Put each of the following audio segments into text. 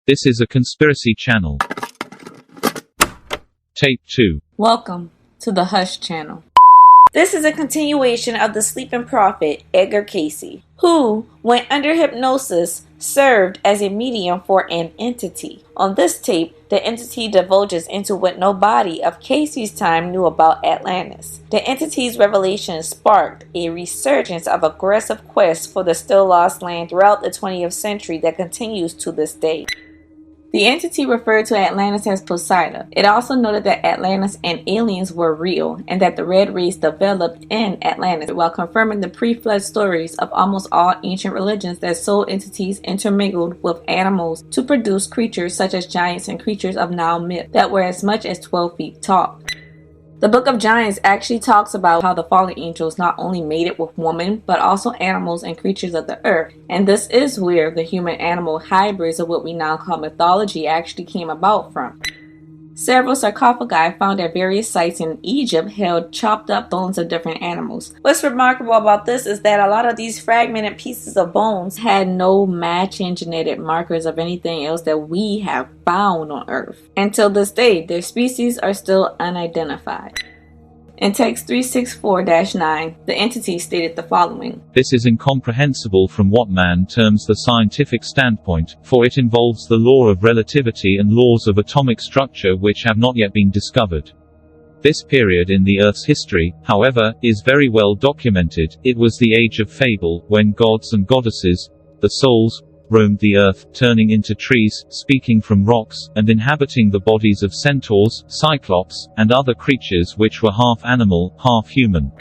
This is a conspiracy channel. Tape 2. Welcome to the Hush channel. This is a continuation of the sleeping prophet Edgar Cayce, who, when under hypnosis, served as a medium for an entity. On this tape, the entity divulges into what nobody of Cayce's time knew about Atlantis. The entity's revelation sparked a resurgence of aggressive quests for the still lost land throughout the 20th century that continues to this day. The entity referred to Atlantis as Poseidon. It also noted that Atlantis and aliens were real, and that the red race developed in Atlantis, while confirming the pre-flood stories of almost all ancient religions that soul entities intermingled with animals to produce creatures such as giants and creatures of Nile myth that were as much as 12 feet tall. The Book of Giants actually talks about how the fallen angels not only mated with women, but also animals and creatures of the earth. And this is where the human-animal hybrids of what we now call mythology actually came about from. Several sarcophagi found at various sites in Egypt held chopped up bones of different animals. What's remarkable about this is that a lot of these fragmented pieces of bones had no matching genetic markers of anything else that we have found on Earth. Until this day, their species are still unidentified. In text 364-9, the entity stated the following. This is incomprehensible from what man terms the scientific standpoint, for it involves the law of relativity and laws of atomic structure which have not yet been discovered. This period in the Earth's history, however, is very well documented. It was the age of fable, when gods and goddesses, the souls, roamed the earth, turning into trees, speaking from rocks, and inhabiting the bodies of centaurs, cyclops, and other creatures which were half animal, half human.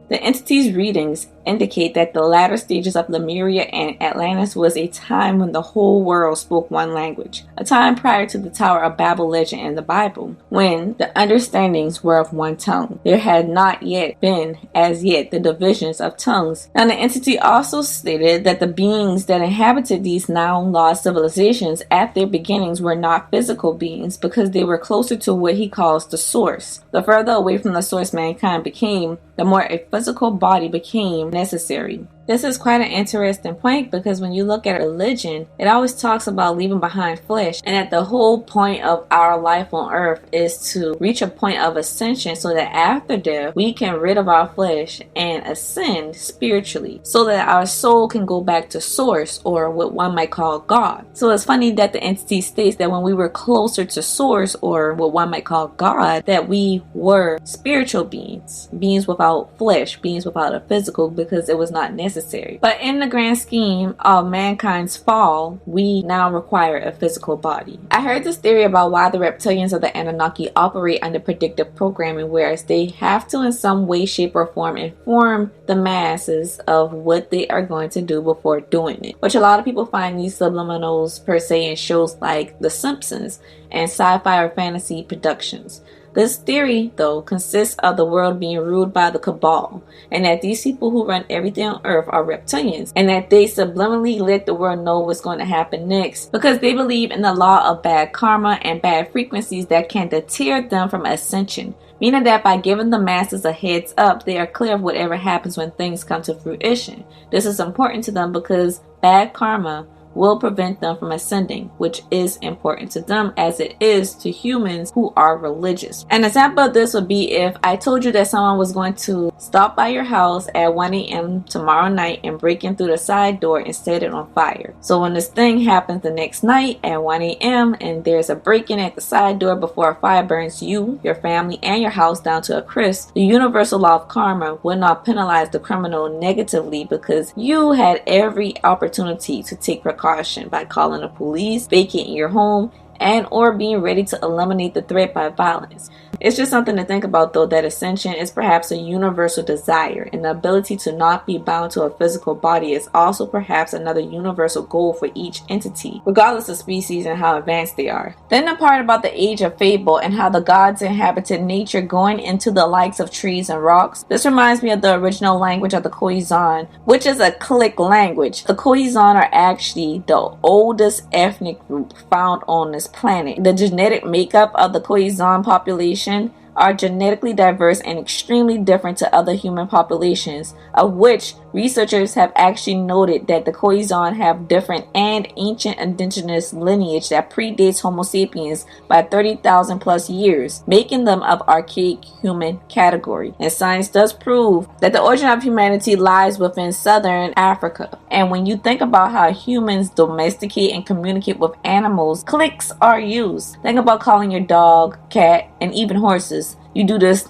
The entity's readings indicate that the latter stages of Lemuria and Atlantis was a time when the whole world spoke one language, a time prior to the Tower of Babel legend in the Bible, when the understandings were of one tongue. There had not yet been, as yet, the divisions of tongues. And the entity also stated that the beings that inhabited these now lost civilizations at their beginnings were not physical beings because they were closer to what he calls the source. The further away from the source mankind became, the more a physical body became necessary. This is quite an interesting point because when you look at religion, it always talks about leaving behind flesh, and that the whole point of our life on earth is to reach a point of ascension so that after death we can rid of our flesh and ascend spiritually so that our soul can go back to source, or what one might call God. So it's funny that the entity states that when we were closer to source, or what one might call God, that we were spiritual beings, beings without flesh, beings without a physical, because it was not necessary. But in the grand scheme of mankind's fall, we now require a physical body. I heard this theory about why the reptilians of the Anunnaki operate under predictive programming, whereas they have to in some way, shape, or form inform the masses of what they are going to do before doing it. Which a lot of people find these subliminals per se in shows like The Simpsons and sci-fi or fantasy productions. This theory, though, consists of the world being ruled by the cabal, and that these people who run everything on Earth are reptilians, and that they subliminally let the world know what's going to happen next because they believe in the law of bad karma and bad frequencies that can deter them from ascension, meaning that by giving the masses a heads up, they are clear of whatever happens when things come to fruition. This is important to them because bad karma will prevent them from ascending, which is important to them as it is to humans who are religious. An example of this would be if I told you that someone was going to stop by your house at 1 a.m. tomorrow night and break in through the side door and set it on fire. So when this thing happens the next night at 1 a.m. and there's a break-in at the side door before a fire burns you, your family, and your house down to a crisp, the universal law of karma will not penalize the criminal negatively because you had every opportunity to take precaution by calling the police, vacating your home, and or being ready to eliminate the threat by violence. It's just something to think about, though, that ascension is perhaps a universal desire, and the ability to not be bound to a physical body is also perhaps another universal goal for each entity, regardless of species and how advanced they are. Then the part about the age of fable and how the gods inhabited nature going into the likes of trees and rocks. This reminds me of the original language of the Khoisan, which is a click language. The Khoisan are actually the oldest ethnic group found on this planet. The genetic makeup of the Khoisan population are genetically diverse and extremely different to other human populations, of which researchers have actually noted that the Khoisan have different and ancient indigenous lineage that predates Homo sapiens by 30,000 plus years, making them of archaic human category. And science does prove that the origin of humanity lies within southern Africa. And when you think about how humans domesticate and communicate with animals, clicks are used. Think about calling your dog, cat, and even horses. You do this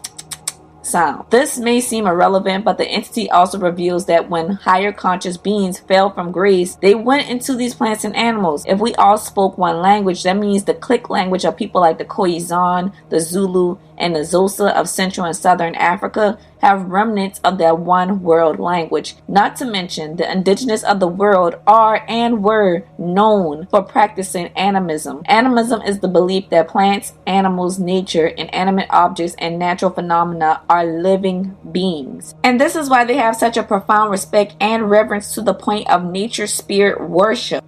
sound. This may seem irrelevant, but the entity also reveals that when higher conscious beings fell from grace, they went into these plants and animals. If we all spoke one language, that means the click language of people like the Khoisan, the Zulu, and the Xhosa of Central and Southern Africa have remnants of that one world language. Not to mention, the indigenous of the world are and were known for practicing animism. Animism is the belief that plants, animals, nature, inanimate objects, and natural phenomena are living beings. And this is why they have such a profound respect and reverence to the point of nature spirit worship.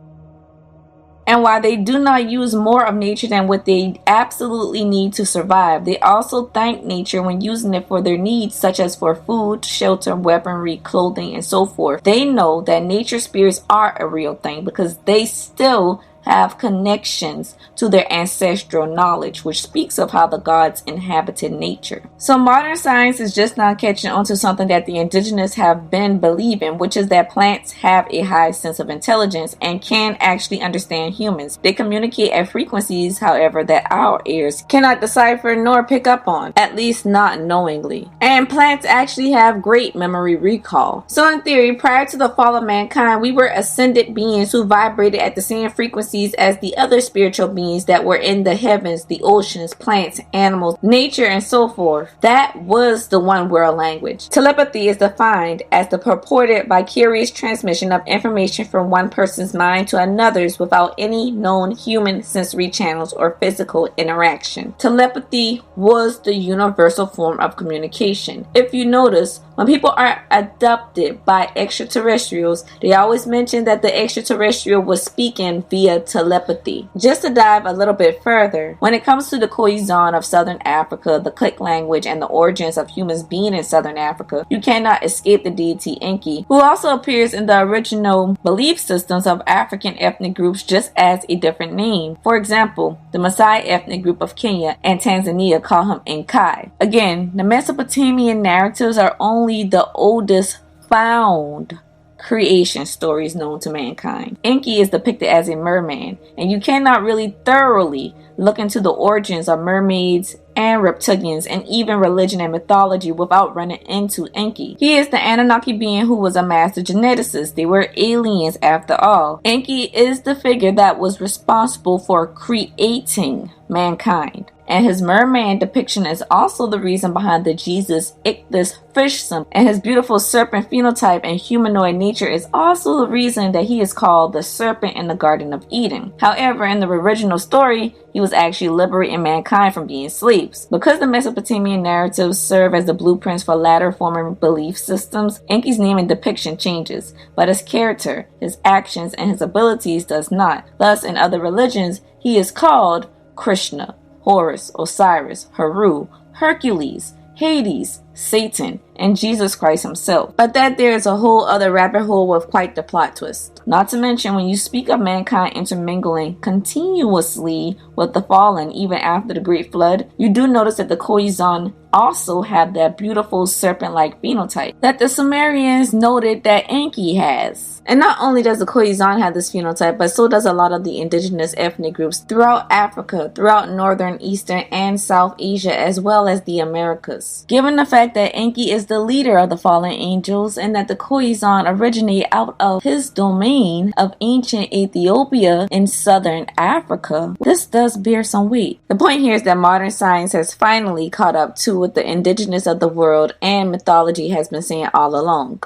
And while they do not use more of nature than what they absolutely need to survive, they also thank nature when using it for their needs, such as for food, shelter, weaponry, clothing, and so forth. They know that nature spirits are a real thing because they still have connections to their ancestral knowledge, which speaks of how the gods inhabited nature. So modern science is just now catching on to something that the indigenous have been believing, which is that plants have a high sense of intelligence and can actually understand humans. They communicate at frequencies, however, that our ears cannot decipher nor pick up on, at least not knowingly. And plants actually have great memory recall. So in theory, prior to the fall of mankind, we were ascended beings who vibrated at the same frequencies as the other spiritual beings that were in the heavens, the oceans, plants, animals, nature, and so forth. That was the one world language. Telepathy is defined as the purported vicarious transmission of information from one person's mind to another's without any known human sensory channels or physical interaction. Telepathy was the universal form of communication. If you notice, when people are abducted by extraterrestrials, they always mention that the extraterrestrial was speaking via telepathy. Just to dive a little bit further, when it comes to the Khoisan of Southern Africa, the click language, and the origins of humans being in Southern Africa, you cannot escape the deity Enki, who also appears in the original belief systems of African ethnic groups just as a different name. For example, the Maasai ethnic group of Kenya and Tanzania call him Enkai. Again, the Mesopotamian narratives are only the oldest found creation stories known to mankind. Enki is depicted as a merman, and you cannot really thoroughly look into the origins of mermaids and reptilians and even religion and mythology without running into Enki. He is the Anunnaki being who was a master geneticist. They were aliens after all. Enki is the figure that was responsible for creating mankind. And his merman depiction is also the reason behind the Jesus Ichthys fish symbol. And his beautiful serpent phenotype and humanoid nature is also the reason that he is called the serpent in the Garden of Eden. However, in the original story, he was actually liberating mankind from being slaves. Because the Mesopotamian narratives serve as the blueprints for latter former belief systems, Enki's name and depiction changes, but his character, his actions, and his abilities does not. Thus, in other religions, he is called Krishna, Horus, Osiris, Heru, Hercules, Hades, Satan, and Jesus Christ himself. But that there is a whole other rabbit hole with quite the plot twist. Not to mention, when you speak of mankind intermingling continuously with the fallen even after the Great Flood, you do notice that the Khoisan also have that beautiful serpent-like phenotype that the Sumerians noted that Enki has. And not only does the Khoisan have this phenotype, but so does a lot of the indigenous ethnic groups throughout Africa, throughout Northern, Eastern, and South Asia, as well as the Americas. Given the fact that Enki is the leader of the fallen angels and that the Khoisan originate out of his domain of ancient Ethiopia in southern Africa, this does bear some weight. The point here is that modern science has finally caught up to what the indigenous of the world and mythology has been saying all along.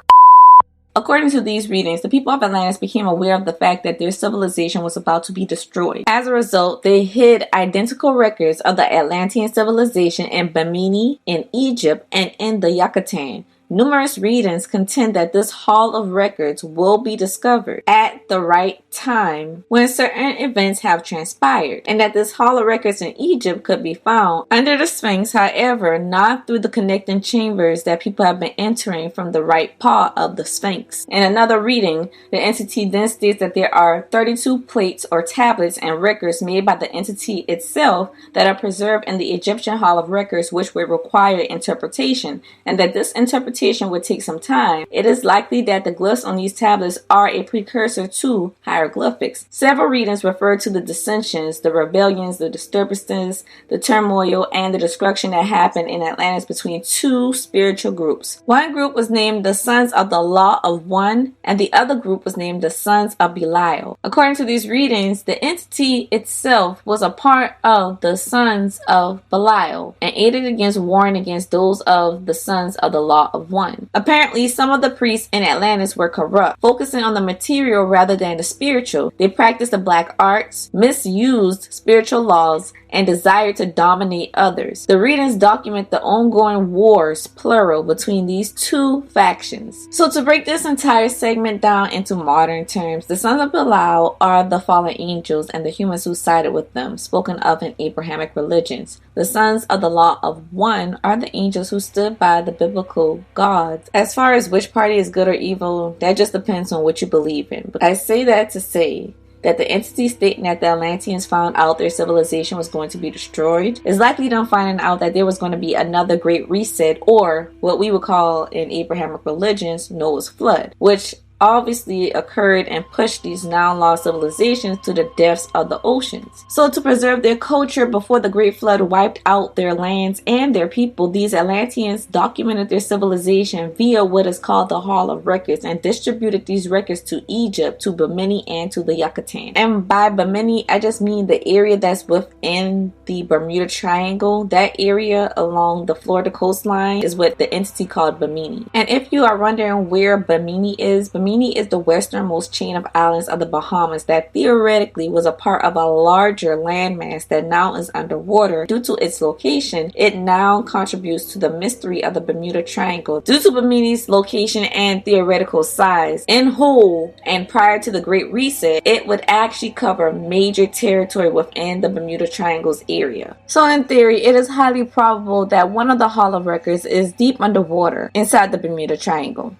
According to these readings, the people of Atlantis became aware of the fact that their civilization was about to be destroyed. As a result, they hid identical records of the Atlantean civilization in Bimini, in Egypt, and in the Yucatan, Numerous readings contend that this Hall of Records will be discovered at the right time when certain events have transpired, and that this Hall of Records in Egypt could be found under the Sphinx, however, not through the connecting chambers that people have been entering from the right paw of the Sphinx. In another reading, the entity then states that there are 32 plates or tablets and records made by the entity itself that are preserved in the Egyptian Hall of Records, which would require interpretation, and that this interpretation would take some time. It is likely that the glyphs on these tablets are a precursor to hieroglyphics. Several readings refer to the dissensions, the rebellions, the disturbances, the turmoil, and the destruction that happened in Atlantis between two spiritual groups. One group was named the Sons of the Law of One, and the other group was named the Sons of Belial. According to these readings, the entity itself was a part of the Sons of Belial and aided against warring against those of the Sons of the Law of One. Apparently, some of the priests in Atlantis were corrupt, focusing on the material rather than the spiritual. They practiced the black arts, misused spiritual laws, and desired to dominate others. The readings document the ongoing wars, plural, between these two factions. So to break this entire segment down into modern terms, the Sons of Belial are the fallen angels and the humans who sided with them, spoken of in Abrahamic religions. The Sons of the Law of One are the angels who stood by the biblical gods. As far as which party is good or evil, that just depends on what you believe in. But I say that to say that the entity stating that the Atlanteans found out their civilization was going to be destroyed is likely them finding out that there was going to be another great reset, or what we would call in Abrahamic religions Noah's flood, which obviously occurred and pushed these now lost civilizations to the depths of the oceans. So to preserve their culture before the Great Flood wiped out their lands and their people, these Atlanteans documented their civilization via what is called the Hall of Records and distributed these records to Egypt, to Bimini, and to the Yucatan. And by Bimini, I just mean the area that's within the Bermuda Triangle. That area along the Florida coastline is what the entity called Bimini. And if you are wondering where Bimini is the westernmost chain of islands of the Bahamas that theoretically was a part of a larger landmass that now is underwater. Due to its location, it now contributes to the mystery of the Bermuda Triangle. Due to Bimini's location and theoretical size, in whole and prior to the Great Reset, it would actually cover major territory within the Bermuda Triangle's area. So in theory, it is highly probable that one of the Hall of Records is deep underwater inside the Bermuda Triangle.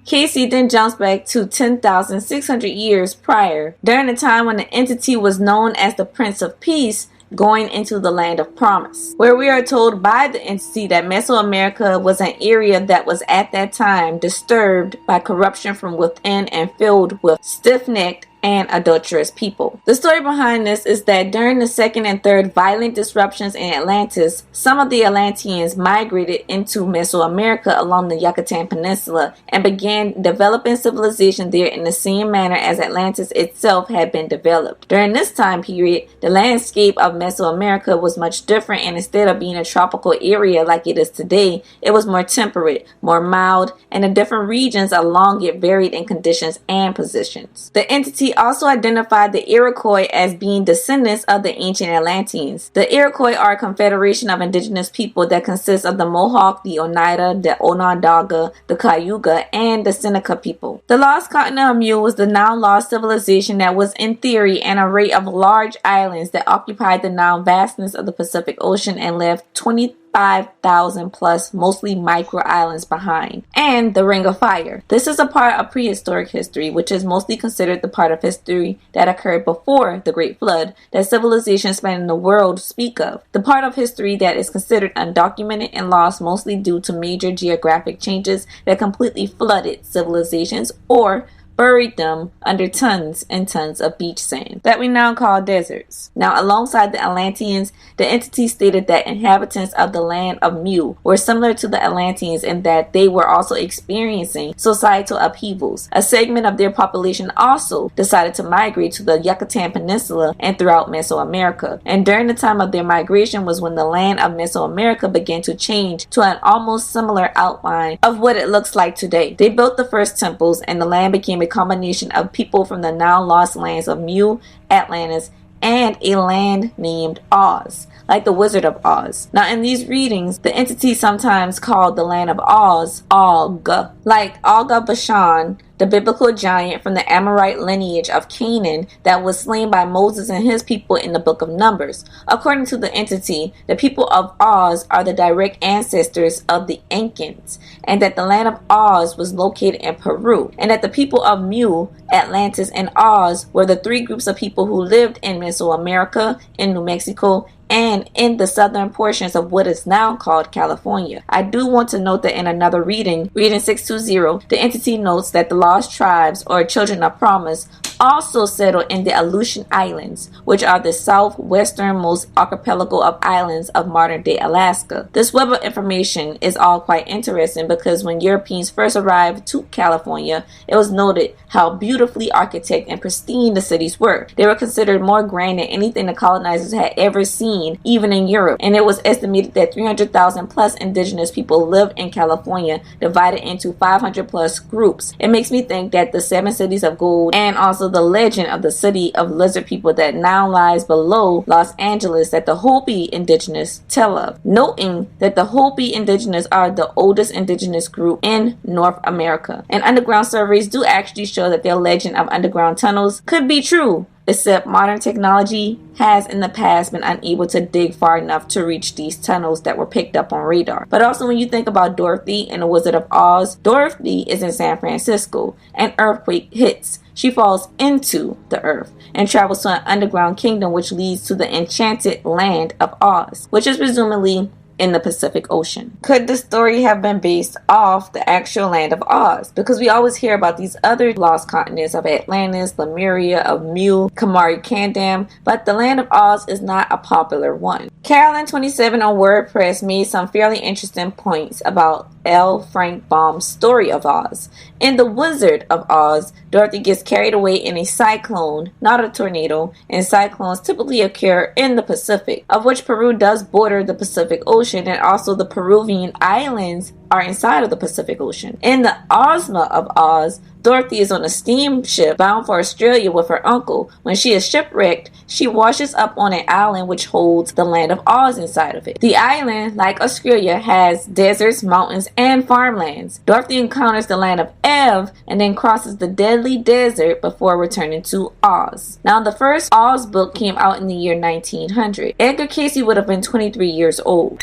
Cayce then jumps back to 10,600 years prior, during the time when the entity was known as the Prince of Peace, going into the land of promise, where we are told by the entity that Mesoamerica was an area that was at that time disturbed by corruption from within and filled with stiff-necked and adulterous people. The story behind this is that during the second and third violent disruptions in Atlantis, some of the Atlanteans migrated into Mesoamerica along the Yucatan Peninsula and began developing civilization there in the same manner as Atlantis itself had been developed. During this time period, the landscape of Mesoamerica was much different, and instead of being a tropical area like it is today, it was more temperate, more mild, and the different regions along it varied in conditions and positions. The entity also identified the Iroquois as being descendants of the ancient Atlanteans. The Iroquois are a confederation of indigenous people that consists of the Mohawk, the Oneida, the Onondaga, the Cayuga, and the Seneca people. The lost continent of Mu was the now lost civilization that was in theory an array of large islands that occupied the now vastness of the Pacific Ocean and left 25,000 plus mostly micro islands behind, and the Ring of Fire. This is a part of prehistoric history, which is mostly considered the part of history that occurred before the Great Flood that civilizations spanning the world speak of. The part of history that is considered undocumented and lost mostly due to major geographic changes that completely flooded civilizations or buried them under tons and tons of beach sand that we now call deserts. Now, alongside the Atlanteans, the entity stated that inhabitants of the land of Mu were similar to the Atlanteans in that they were also experiencing societal upheavals. A segment of their population also decided to migrate to the Yucatan Peninsula and throughout Mesoamerica. And during the time of their migration was when the land of Mesoamerica began to change to an almost similar outline of what it looks like today. They built the first temples, and the land became a combination of people from the now lost lands of Mu, Atlantis, and and a land named Oz, like the Wizard of Oz. Now, in these readings, the entity sometimes called the land of Oz, Og, like Og of Bashan, the biblical giant from the Amorite lineage of Canaan that was slain by Moses and his people in the book of Numbers. According to the entity, the people of Oz are the direct ancestors of the Incans, and that the land of Oz was located in Peru, and that the people of Mu, Atlantis, and Oz were the three groups of people who lived in Mesoamerica, in New Mexico, and in the southern portions of what is now called California. I do want to note that in another reading 620, the entity notes that the lost tribes, or children of promise, also settled in the Aleutian Islands, which are the southwesternmost archipelago of islands of modern-day Alaska. This web of information is all quite interesting because when Europeans first arrived to California, it was noted how beautifully architected and pristine the cities were. They were considered more grand than anything the colonizers had ever seen, even in Europe, and it was estimated that 300,000 plus indigenous people lived in California, divided into 500 plus groups. It makes me think that the 7 cities of gold and also the legend of the city of lizard people that now lies below Los Angeles that the Hopi indigenous tell of, noting that the Hopi indigenous are the oldest indigenous group in North America. And underground surveys do actually show that their legend of underground tunnels could be true, except modern technology has in the past been unable to dig far enough to reach these tunnels that were picked up on radar. But also when you think about Dorothy and the Wizard of Oz, Dorothy is in San Francisco. An earthquake hits. She falls into the earth and travels to an underground kingdom which leads to the enchanted land of Oz, which is presumably in the Pacific Ocean. Could the story have been based off the actual land of Oz? Because we always hear about these other lost continents of Atlantis, Lemuria, of Mu, Kamari Kandam, but the land of Oz is not a popular one. Carolyn27 on WordPress made some fairly interesting points about L. Frank Baum's story of Oz. In The Wizard of Oz, Dorothy gets carried away in a cyclone, not a tornado, and cyclones typically occur in the Pacific, of which Peru does border the Pacific Ocean, and also the Peruvian islands are inside of the Pacific Ocean. In the Ozma of Oz, Dorothy is on a steamship bound for Australia with her uncle. When she is shipwrecked, she washes up on an island which holds the land of Oz inside of it. The island, like Australia, has deserts, mountains, and farmlands. Dorothy encounters the land of Ev and then crosses the deadly desert before returning to Oz. Now, the first Oz book came out in the year 1900. Edgar Cayce would have been 23 years old.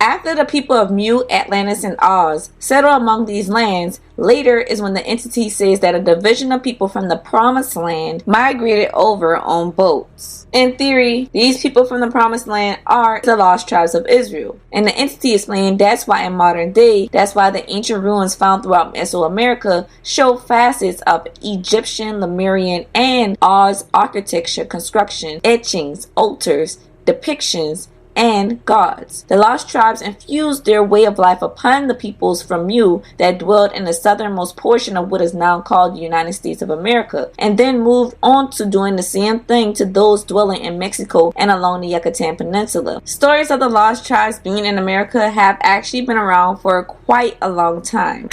After the people of Mu, Atlantis, and Oz settle among these lands, later is when the entity says that a division of people from the Promised Land migrated over on boats. In theory, these people from the Promised Land are the lost tribes of Israel. And the entity explained that's why in modern day, that's why the ancient ruins found throughout Mesoamerica show facets of Egyptian, Lemurian, and Oz architecture, construction, etchings, altars, depictions, and gods. The lost tribes infused their way of life upon the peoples from Mu that dwelled in the southernmost portion of what is now called the United States of America, and then moved on to doing the same thing to those dwelling in Mexico and along the Yucatan Peninsula. Stories of the lost tribes being in America have actually been around for quite a long time.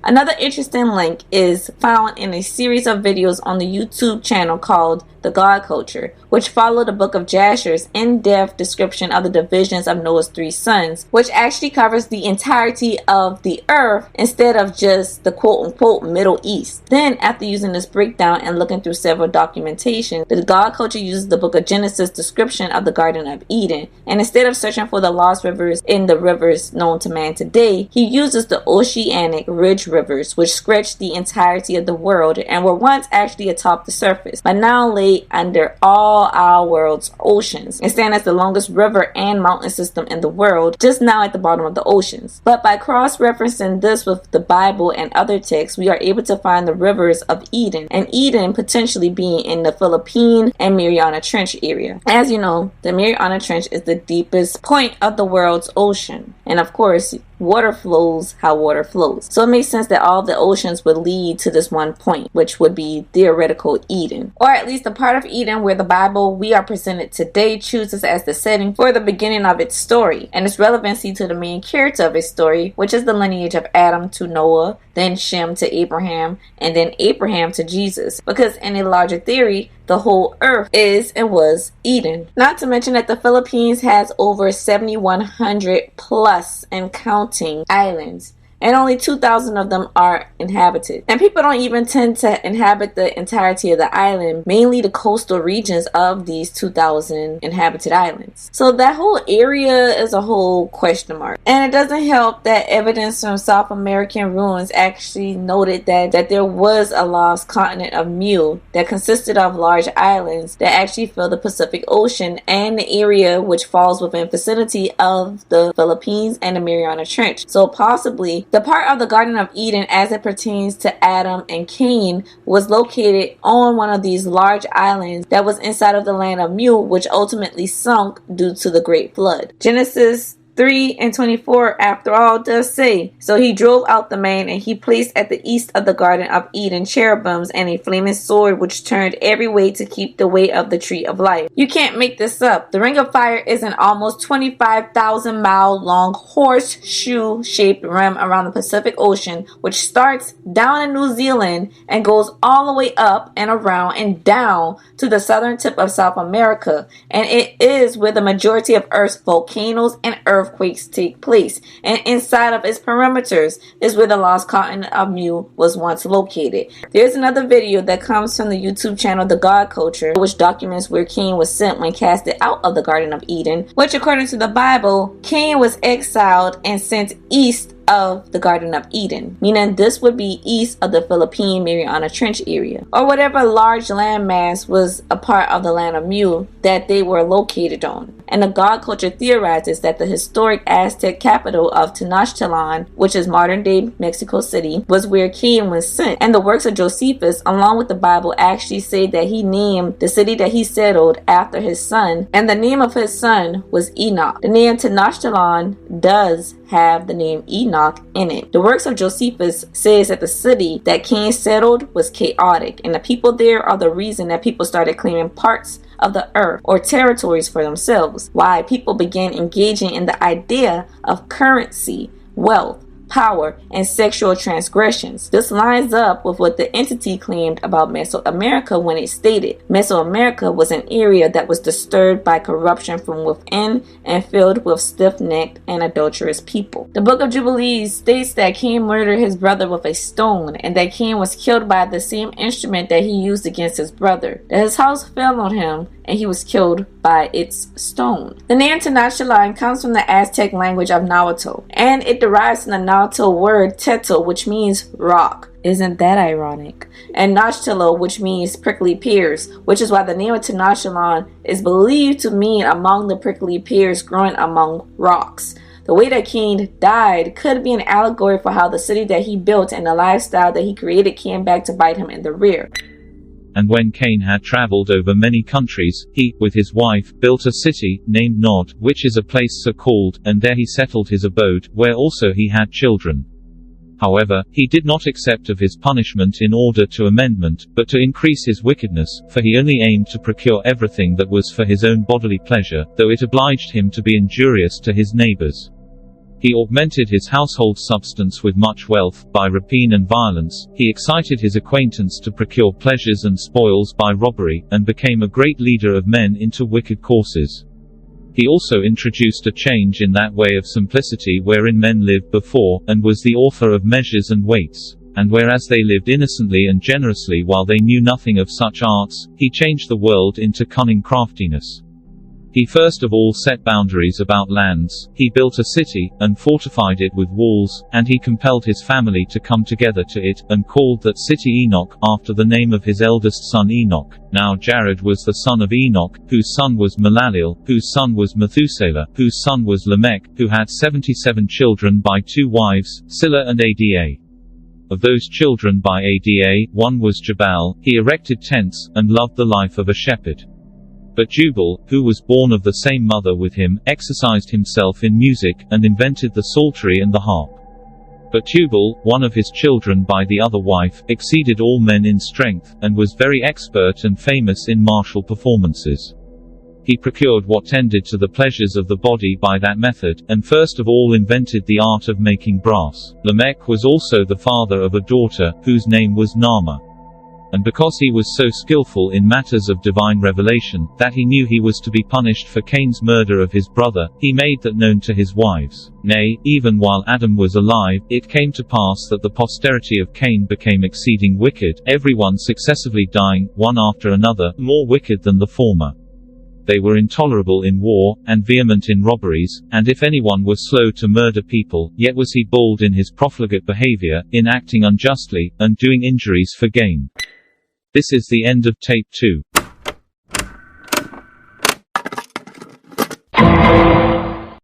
Another interesting link is found in a series of videos on the YouTube channel called The God Culture, which follow the book of Jasher's in-depth description of the divisions of Noah's 3 sons, which actually covers the entirety of the earth instead of just the quote-unquote Middle East. Then, after using this breakdown and looking through several documentation, the God Culture uses the book of Genesis description of the Garden of Eden, and instead of searching for the lost rivers in the rivers known to man today, he uses the oceanic ridge rivers, which stretch the entirety of the world and were once actually atop the surface, but now lay under all our world's oceans and stand as the longest river and mountain system in the world, just now at the bottom of the oceans. But by cross-referencing this with the Bible and other texts, we are able to find the rivers of Eden, and Eden potentially being in the Philippine and Mariana Trench area. As you know, the Mariana Trench is the deepest point of the world's ocean, and of course, water flows how water flows. So it makes sense that all the oceans would lead to this one point, which would be theoretical Eden. Or at least the part of Eden where the Bible we are presented today chooses as the setting for the beginning of its story, and its relevancy to the main character of its story, which is the lineage of Adam to Noah, then Shem to Abraham, and then Abraham to Jesus. Because in a larger theory, the whole earth is and was Eden. Not to mention that the Philippines has over 7,100 plus and counting islands, and only 2,000 of them are inhabited. And people don't even tend to inhabit the entirety of the island, mainly the coastal regions of these 2,000 inhabited islands. So that whole area is a whole question mark. And it doesn't help that evidence from South American ruins actually noted that there was a lost continent of Mu that consisted of large islands that actually fill the Pacific Ocean and the area which falls within vicinity of the Philippines and the Mariana Trench. So possibly the part of the Garden of Eden as it pertains to Adam and Cain was located on one of these large islands that was inside of the land of Mu, which ultimately sunk due to the Great Flood. Genesis 3:24, after all, does say, "So he drove out the man, and he placed at the east of the Garden of Eden cherubims and a flaming sword which turned every way to keep the way of the tree of life." You can't make this up. The Ring of Fire is an almost 25,000 mile long horseshoe shaped rim around the Pacific Ocean, which starts down in New Zealand and goes all the way up and around and down to the southern tip of South America. And it is where the majority of Earth's volcanoes and earthquakes take place, and inside of its perimeters is where the lost continent of Mu was once located. There's another video that comes from the YouTube channel The God Culture, which documents where Cain was sent when casted out of the Garden of Eden, which according to the Bible, Cain was exiled and sent east of the Garden of Eden, meaning this would be east of the Philippine Mariana Trench area, or whatever large landmass was a part of the land of Mu that they were located on. And the God culture theorizes that the historic Aztec capital of Tenochtitlan, which is modern-day Mexico City, was where Cain was sent. And the works of Josephus, along with the Bible, actually say that he named the city that he settled after his son, and the name of his son was Enoch. The name Tenochtitlan does have the name Enoch in it. The works of Josephus says that the city that Cain settled was chaotic, and the people there are the reason that people started claiming parts of the earth or territories for themselves. Why people began engaging in the idea of currency, wealth, power, and sexual transgressions. This lines up with what the entity claimed about Mesoamerica when it stated Mesoamerica was an area that was disturbed by corruption from within and filled with stiff-necked and adulterous people. The Book of Jubilees states that Cain murdered his brother with a stone, and that Cain was killed by the same instrument that he used against his brother, that his house fell on him and he was killed by its stone. The name Tenochtitlan comes from the Aztec language of Nahuatl, and it derives from the Nahuatl word Tetl, which means rock. Isn't that ironic? And Nochtilo, which means prickly pears, which is why the name of Tenochtitlan is believed to mean among the prickly pears growing among rocks. The way that Cain died could be an allegory for how the city that he built and the lifestyle that he created came back to bite him in the rear. And when Cain had traveled over many countries, he, with his wife, built a city, named Nod, which is a place so called, and there he settled his abode, where also he had children. However, he did not accept of his punishment in order to amendment, but to increase his wickedness, for he only aimed to procure everything that was for his own bodily pleasure, though it obliged him to be injurious to his neighbors. He augmented his household substance with much wealth, by rapine and violence. He excited his acquaintance to procure pleasures and spoils by robbery, and became a great leader of men into wicked courses. He also introduced a change in that way of simplicity wherein men lived before, and was the author of measures and weights. And whereas they lived innocently and generously while they knew nothing of such arts, he changed the world into cunning craftiness. He first of all set boundaries about lands, he built a city, and fortified it with walls, and he compelled his family to come together to it, and called that city Enoch, after the name of his eldest son Enoch. Now Jared was the son of Enoch, whose son was Malaleel, whose son was Methuselah, whose son was Lamech, who had 77 children by 2 wives, Silla and Ada. Of those children by Ada, one was Jabal. He erected tents, and loved the life of a shepherd. But Jubal, who was born of the same mother with him, exercised himself in music, and invented the psaltery and the harp. But Jubal, one of his children by the other wife, exceeded all men in strength, and was very expert and famous in martial performances. He procured what tended to the pleasures of the body by that method, and first of all invented the art of making brass. Lamech was also the father of a daughter, whose name was Naamah. And because he was so skillful in matters of divine revelation, that he knew he was to be punished for Cain's murder of his brother, he made that known to his wives. Nay, even while Adam was alive, it came to pass that the posterity of Cain became exceeding wicked, everyone successively dying, one after another, more wicked than the former. They were intolerable in war, and vehement in robberies, and if anyone was slow to murder people, yet was he bold in his profligate behavior, in acting unjustly, and doing injuries for gain. This is the end of Tape 2.